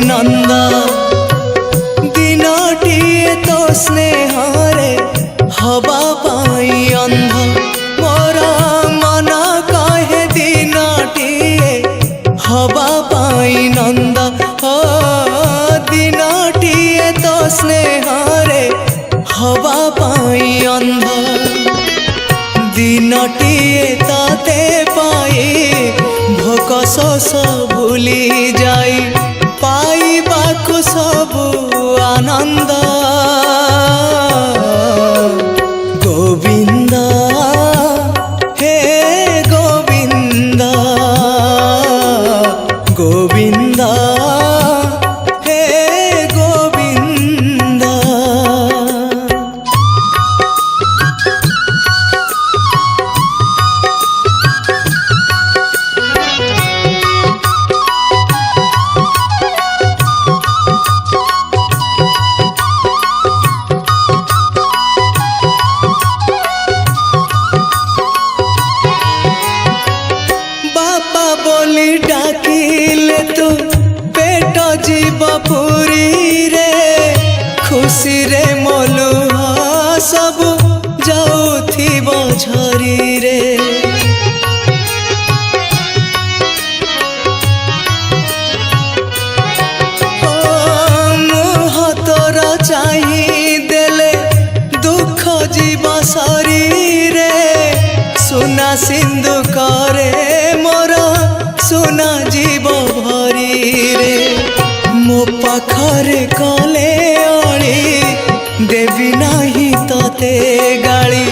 नंद दिनटिए तो स्नेहरे हवा पाई अंध मोर मन कहे दिनटिए हवा पाई नंद हो दिनटिए तो स्नेहरे हवा पाई अंध दिनटिए ताते पाई भोक शोष भूली जाई पाइबाकु सबु आनंद गोविंद हे गोविंद गोविंद हे गोविंद। बोली डाकिले तू पेट जीव पुरी रे खुशी रे मलुहा सब जाउथिब झरी रे मुह तोर चाही देले दुख जीव शरीर सुना सिंधु करे मोर सुना जीव भरी रे मो पाखरे कले अड़ी देवी नाही तते गाली